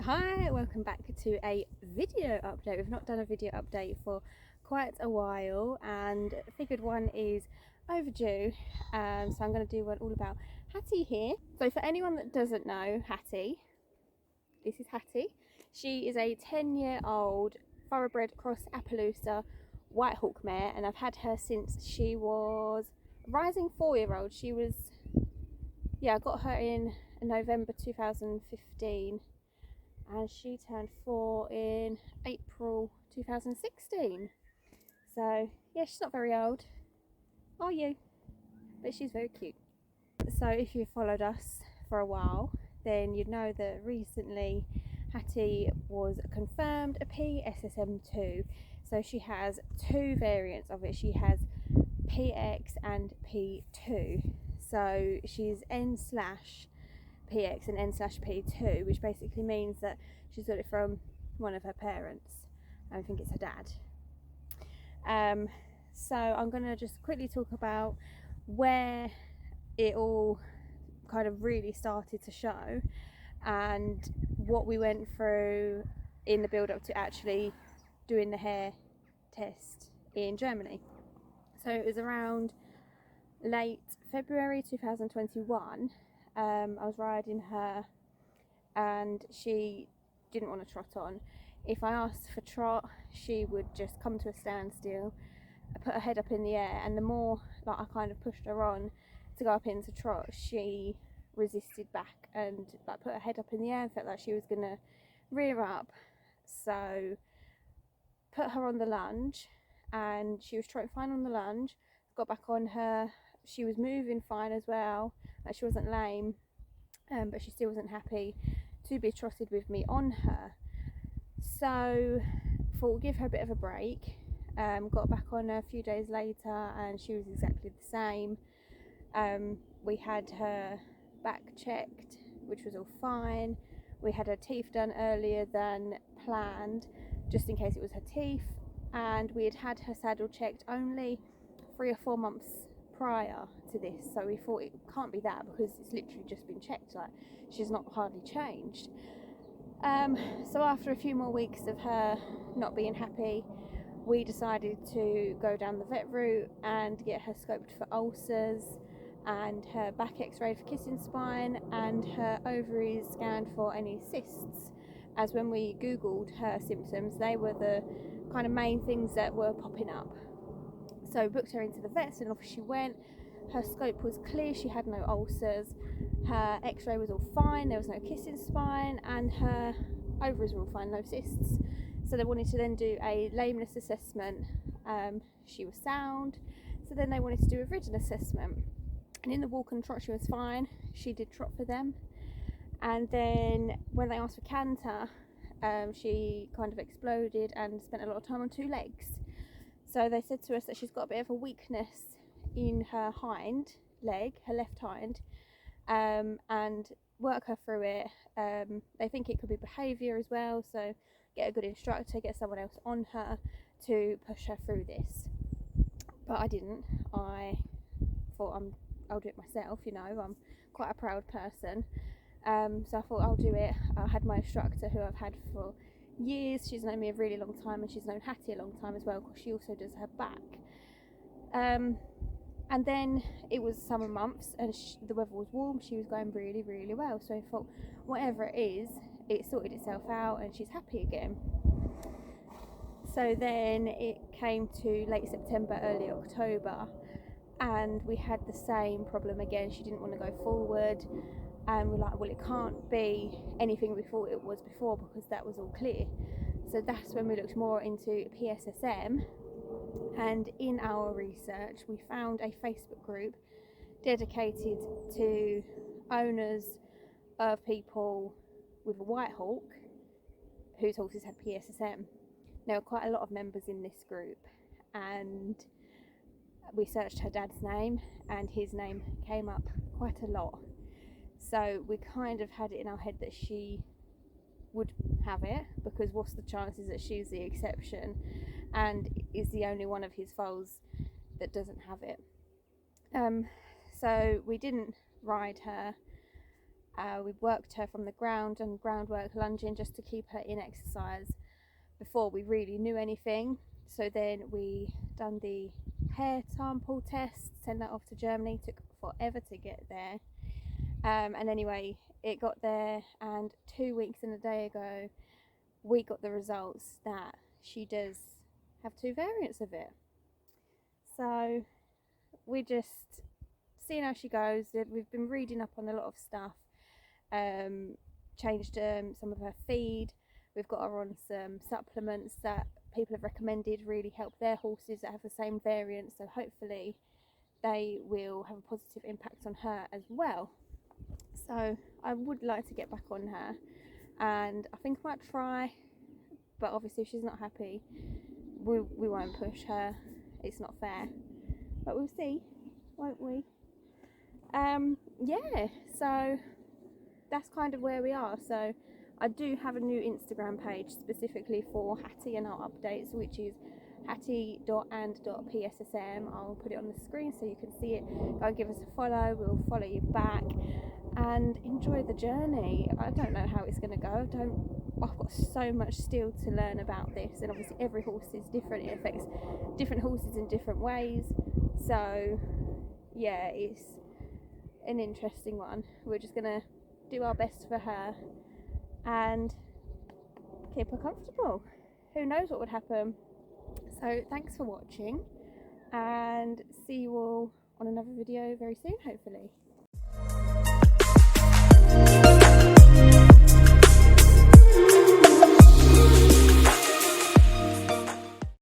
Hi, welcome back to a video update. We've not done a video update for quite a while and figured one is overdue, so I'm going to do one all about Hattie here. So for anyone that doesn't know Hattie, this is Hattie. She is a 10-year-old thoroughbred cross Appaloosa White Hawk mare, and I've had her since she was a rising 4-year-old. I got her in November 2015 and she turned 4 in April 2016. So yeah, she's not very old, are you? But she's very cute. So if you've followed us for a while, then you'd know that recently Hattie was confirmed a PSSM2. So she has two variants of it. She has PX and P2. So she's N/PX and N/P2, which basically means that she's got it from one of her parents. I think it's her dad. So I'm going to just quickly talk about where it all kind of really started to show and what we went through in the build up to actually doing the hair test in Germany. So it was around late February 2021. I was riding her and she didn't want to trot on. If I asked for trot, she would just come to a standstill, put her head up in the air, and the more I kind of pushed her on to go up into trot, she resisted back and put her head up in the air and felt like she was going to rear up. So put her on the lunge and she was trotting fine on the lunge, got back on her. She was moving fine as well, she wasn't lame, but she still wasn't happy to be trotted with me on her. So thought we'll give her a bit of a break. Got back on her a few days later and she was exactly the same. We had her back checked, which was all fine. We had her teeth done earlier than planned, just in case it was her teeth, and we had her saddle checked only 3 or 4 months prior to this, so we thought it can't be that because it's literally just been checked, she's not hardly changed. So after a few more weeks of her not being happy, we decided to go down the vet route and get her scoped for ulcers and her back x-rayed for kissing spine and her ovaries scanned for any cysts, as when we googled her symptoms they were the kind of main things that were popping up. So booked her into the vets and off she went. Her scope was clear, she had no ulcers, her x-ray was all fine, there was no kissing spine, and her ovaries were all fine, no cysts. So they wanted to then do a lameness assessment. She was sound, so then they wanted to do a ridden assessment, and in the walk and trot she was fine, she did trot for them. And then when they asked for canter, she kind of exploded and spent a lot of time on 2 legs. So they said to us that she's got a bit of a weakness in her hind leg, her left hind, and work her through it. They think it could be behaviour as well, so get a good instructor, get someone else on her to push her through this. But I didn't. I thought I'll do it myself, I'm quite a proud person. So I thought I'll do it. I had my instructor who I've had for years. She's known me a really long time, and she's known Hattie a long time as well because she also does her back. And then it was summer months and the weather was warm. She was going really, really well. So I thought, whatever it is, it sorted itself out and she's happy again. So then it came to late September, early October, and we had the same problem again. She didn't want to go forward, and we're like, well, it can't be anything we thought it was before because that was all clear. So that's when we looked more into PSSM, and in our research we found a Facebook group dedicated to owners of people with a White Hawk whose horses had PSSM. There were quite a lot of members in this group, and we searched her dad's name and his name came up quite a lot. So we kind of had it in our head that she would have it, because what's the chances that she's the exception and is the only one of his foals that doesn't have it. So we didn't ride her, We worked her from the ground and groundwork lunging just to keep her in exercise before we really knew anything. So then we done the hair sample test, sent that off to Germany, took forever to get there. And anyway, it got there, and 2 weeks and a day ago we got the results that she does have 2 variants of it. So we're just seeing how she goes. We've been reading up on a lot of stuff, changed some of her feed. We've got her on some supplements that people have recommended really help their horses that have the same variant, so hopefully they will have a positive impact on her as well. So I would like to get back on her, and I think I might try, but obviously if she's not happy, we won't push her. It's not fair, but we'll see, won't we? Yeah, so that's kind of where we are. So I do have a new Instagram page specifically for Hattie and our updates, which is hattie.and.pssm. I'll put it on the screen so you can see it. Go and give us a follow, we'll follow you back, and enjoy the journey. I don't know how it's going to go. I've got so much still to learn about this, and obviously every horse is different. It affects different horses in different ways. So yeah, it's an interesting one. We're just going to do our best for her and keep her comfortable. Who knows what would happen. So thanks for watching, and see you all on another video very soon, hopefully.